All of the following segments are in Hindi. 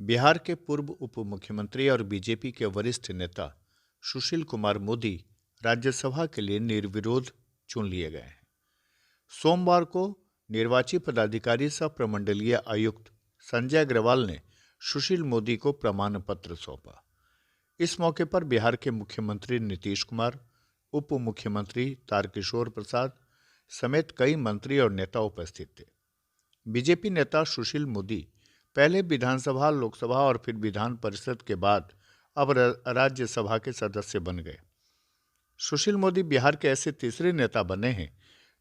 बिहार के पूर्व उप मुख्यमंत्री और बीजेपी के वरिष्ठ नेता सुशील कुमार मोदी राज्यसभा के लिए निर्विरोध चुन लिए गए हैं। सोमवार को निर्वाची पदाधिकारी सह प्रमंडलीय आयुक्त संजय अग्रवाल ने सुशील मोदी को प्रमाण पत्र सौंपा। इस मौके पर बिहार के मुख्यमंत्री नीतीश कुमार, उप मुख्यमंत्री तारकिशोर प्रसाद समेत कई मंत्री और नेता उपस्थित थे। बीजेपी नेता सुशील मोदी पहले विधानसभा, लोकसभा और फिर विधान परिषद के बाद अब राज्यसभा के सदस्य बन गए। सुशील मोदी बिहार के ऐसे तीसरे नेता बने हैं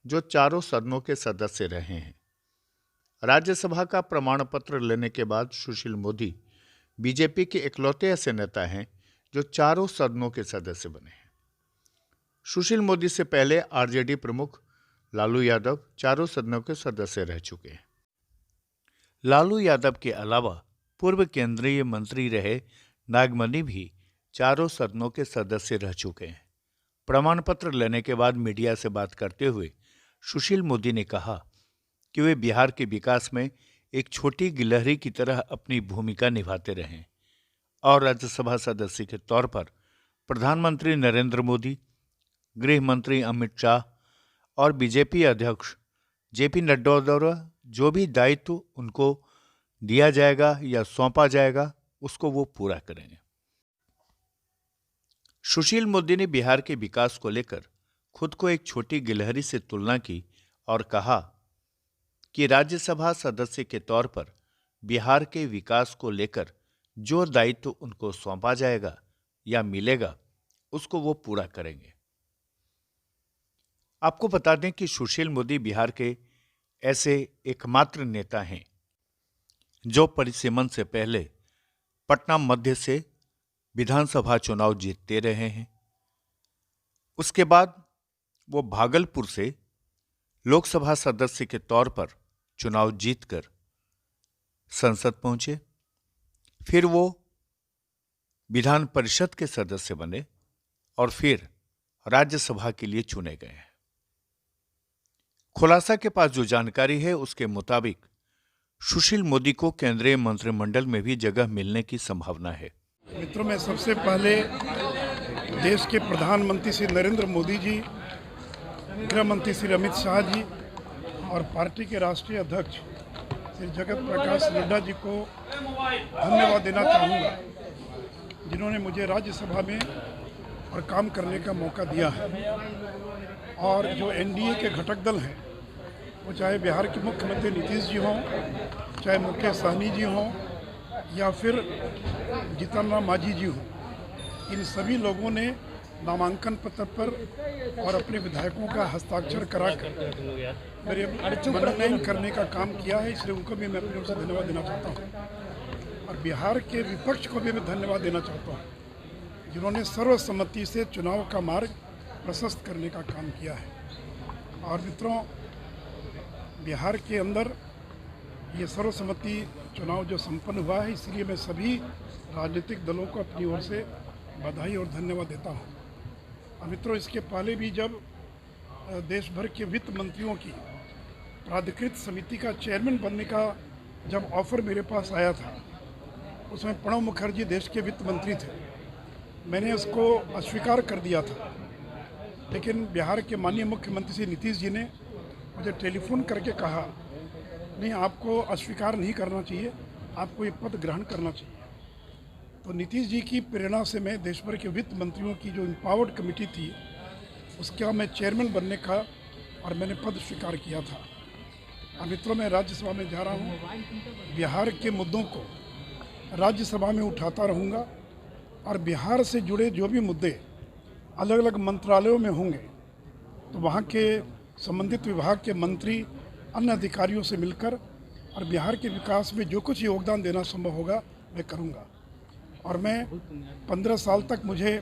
जो चारों सदनों के सदस्य रहे हैं। राज्यसभा का प्रमाण पत्र लेने के बाद सुशील मोदी बीजेपी के इकलौते ऐसे नेता हैं जो चारों सदनों के सदस्य बने हैं। सुशील मोदी से पहले आरजेडी प्रमुख लालू यादव चारों सदनों के सदस्य रह चुके हैं। लालू यादव के अलावा पूर्व केंद्रीय मंत्री रहे नागमणि भी चारों सदनों के सदस्य रह चुके हैं। प्रमाण पत्र लेने के बाद मीडिया से बात करते हुए सुशील मोदी ने कहा कि वे बिहार के विकास में एक छोटी गिलहरी की तरह अपनी भूमिका निभाते रहें और राज्यसभा सदस्य के तौर पर प्रधानमंत्री नरेंद्र मोदी, गृह मंत्री अमित शाह और बीजेपी अध्यक्ष जेपी नड्डा द्वारा जो भी दायित्व उनको दिया जाएगा या सौंपा जाएगा उसको वो पूरा करेंगे। सुशील मोदी ने बिहार के विकास को लेकर खुद को एक छोटी गिलहरी से तुलना की और कहा कि राज्यसभा सदस्य के तौर पर बिहार के विकास को लेकर जो दायित्व उनको सौंपा जाएगा या मिलेगा उसको वो पूरा करेंगे। आपको बता दें कि सुशील मोदी बिहार के ऐसे एकमात्र नेता हैं जो परिसीमन से पहले पटना मध्य से विधानसभा चुनाव जीतते रहे हैं। उसके बाद वो भागलपुर से लोकसभा सदस्य के तौर पर चुनाव जीतकर संसद पहुंचे। फिर वो विधान परिषद के सदस्य बने और फिर राज्यसभा के लिए चुने गए हैं। खुलासा के पास जो जानकारी है उसके मुताबिक सुशील मोदी को केंद्रीय मंत्रिमंडल में भी जगह मिलने की संभावना है। मित्रों, मैं सबसे पहले देश के प्रधानमंत्री श्री नरेंद्र मोदी जी, गृह मंत्री श्री अमित शाह जी और पार्टी के राष्ट्रीय अध्यक्ष श्री जगत प्रकाश नड्डा जी को धन्यवाद देना चाहूँगा, जिन्होंने मुझे राज्यसभा में और काम करने का मौका दिया है। और जो एनडीए के घटक दल हैं, वो चाहे बिहार के मुख्यमंत्री नीतीश जी हों, चाहे मुकेश सहनी जी हों या फिर जीतन राम मांझी जी हों, इन सभी लोगों ने नामांकन पत्र पर और अपने विधायकों का हस्ताक्षर कराकर मेरे मनोनयन करने का काम किया है। इसलिए उनको भी मैं अपनी ओर से धन्यवाद देना चाहता हूँ। और बिहार के विपक्ष को भी मैं धन्यवाद देना चाहता हूँ, जिन्होंने सर्वसम्मति से चुनाव का मार्ग प्रशस्त करने का काम किया है। और मित्रों, बिहार के अंदर ये सर्वसम्मति चुनाव जो संपन्न हुआ है, इसलिए मैं सभी राजनीतिक दलों को अपनी ओर से बधाई और धन्यवाद देता हूँ। और मित्रों, इसके पहले भी जब देश भर के वित्त मंत्रियों की प्राधिकृत समिति का चेयरमैन बनने का जब ऑफर मेरे पास आया था, उसमें प्रणब मुखर्जी देश के वित्त मंत्री थे। मैंने उसको अस्वीकार कर दिया था, लेकिन बिहार के माननीय मुख्यमंत्री श्री नीतीश जी ने मुझे टेलीफोन करके कहा, नहीं, आपको अस्वीकार नहीं करना चाहिए, आपको ये पद ग्रहण करना चाहिए। तो नीतीश जी की प्रेरणा से मैं देश भर के वित्त मंत्रियों की जो एम्पावर्ड कमेटी थी, उसका मैं चेयरमैन बनने का और मैंने पद स्वीकार किया था। अब मित्रों, मैं राज्यसभा में जा रहा हूँ। बिहार के मुद्दों को राज्यसभा में उठाता रहूँगा और बिहार से जुड़े जो भी मुद्दे अलग अलग मंत्रालयों में होंगे, तो वहाँ के संबंधित विभाग के मंत्री, अन्य अधिकारियों से मिलकर और बिहार के विकास में जो कुछ योगदान देना संभव होगा मैं करूँगा। और मैं 15 साल तक मुझे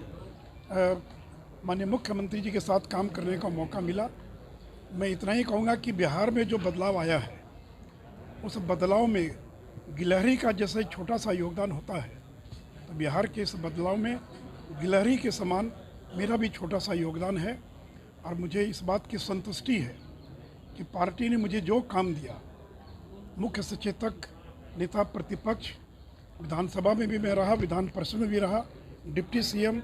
माननीय मुख्यमंत्री जी के साथ काम करने का मौका मिला। मैं इतना ही कहूँगा कि बिहार में जो बदलाव आया है, उस बदलाव में गिलहरी का जैसे छोटा सा योगदान होता है, तो बिहार के इस बदलाव में गिलहरी के समान मेरा भी छोटा सा योगदान है। और मुझे इस बात की संतुष्टि है कि पार्टी ने मुझे जो काम दिया, मुख्य सचेतक, नेता प्रतिपक्ष विधानसभा में भी मैं रहा, विधान परिषद में भी रहा, डिप्टी सीएम,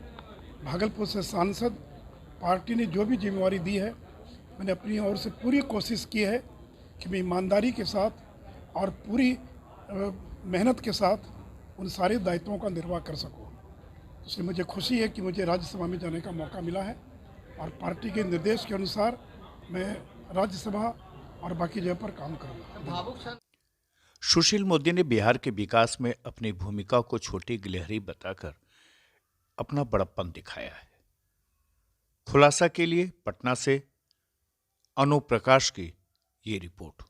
भागलपुर से सांसद। पार्टी ने जो भी जिम्मेवारी दी है, मैंने अपनी ओर से पूरी कोशिश की है कि मैं ईमानदारी के साथ और पूरी मेहनत के साथ उन सारे दायित्वों का निर्वाह कर सकूं। इसलिए मुझे खुशी है कि मुझे राज्यसभा में जाने का मौका मिला है और पार्टी के निर्देश के अनुसार मैं राज्यसभा और बाकी जगह पर काम करूँगा। सुशील मोदी ने बिहार के विकास में अपनी भूमिका को छोटी गिलहरी बताकर अपना बड़प्पन दिखाया है। खुलासा के लिए पटना से अनु प्रकाश की ये रिपोर्ट।